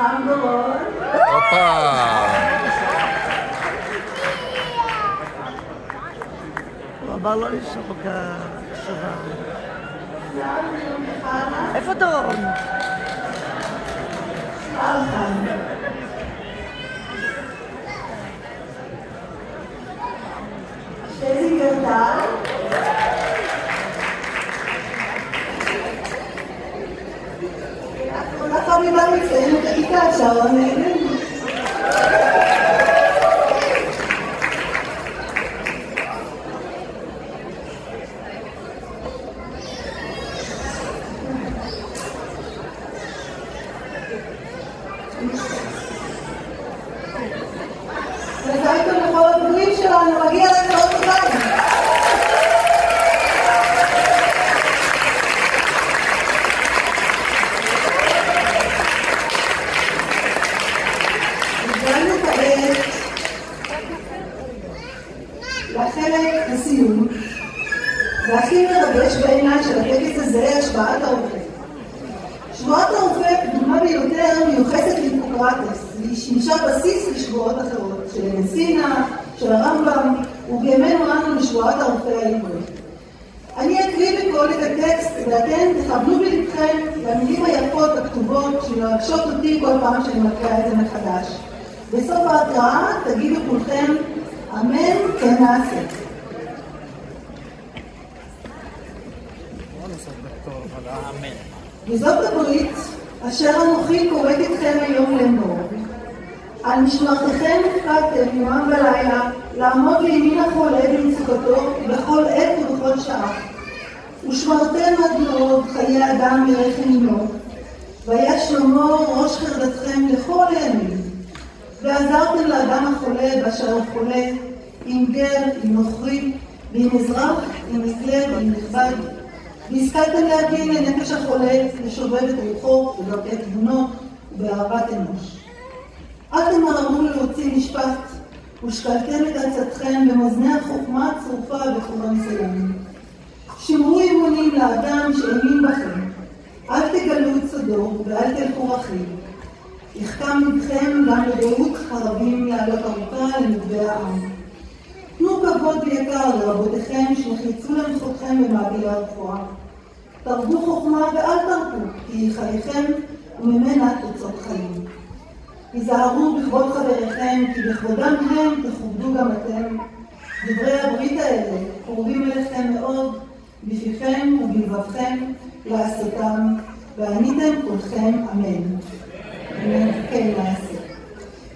רם דורון. הופה! הוא אמר לא לשאול כשובה. איפה דורון? שזי גרטל. אנחנו מילה מציינת הכיתה, שרון נהנה. מזל טוב לכל הבוגרים שלנו, מגיע לנו עוד תודה. הגענו כעת לחלק הסיום, והכי מרגש בעיניי של הטקס הזה, השבעת הרופא. שבועת הרופא קדומה ביותר מיוחסת להיפוקרטס, והיא שימשה בסיס לשבועות אחרות, של מסינה, של הרמב"ם, ובימינו אנו לשבועת הרופא העברי. אני אקריא בקול את הטקסט, ואתם תכוונו בלבכם למילים היפות הכתובות שמרגשות אותי כל פעם שאני מקריאה את זה מחדש. בסוף ההקראה תגידו כולכם, אמן, כן נעשה. וזאת הברית אשר אנוכי קוראת אתכם היום לאמור. על משמרתכם הופקדתם יומם ולילה לעמוד לימין החולה במצוקתו בכל עת ובכל שעה. ושמרתם עד מאוד חיי אדם מרחם אימו. והיה שלמה ראש חרדתכם לכל הימים. ועזרתם לאדם החולה באשר הוא חולה, עם גר, עם נוכרי, ועם אזרח, עם מסלב, עם נכבד. והשכלתם להבין לנפש החולה, לשובב את רוחו ולהוקע תבונו ובאהבת אנוש. אל תמהרו להוציא משפט, ושקלתם את עצתכם במאזני החוכמה הצרופה בחור הניסיון. שמרו אמונים לאדם שהאמין בכם, אל תגלו את סודו ואל תלכו רכיב. יחכם לבכם גם לדעות הרבים לעלות ארוכה למטבע העם. תנו כבוד ויקר לרבותיכם שנחלצו לנכותכם במעגלי הרפואה. תרבו חוכמה ואל תרפו, כי חייכם וממנה תוצאות חיים. היזהרו בכבוד חבריכם, כי בכבודם הם תכובדו גם אתם. דברי הברית האלה קרובים אליכם מאוד, בפיכם ובלבבכם לעשותם, ועניתם כולכם אמן. כן, נעשה.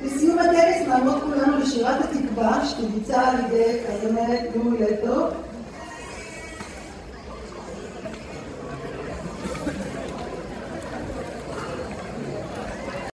בסיום הטקס נעמוד כולנו לשירת התקווה שתבוצע על ידי הזמרת גורי לטו.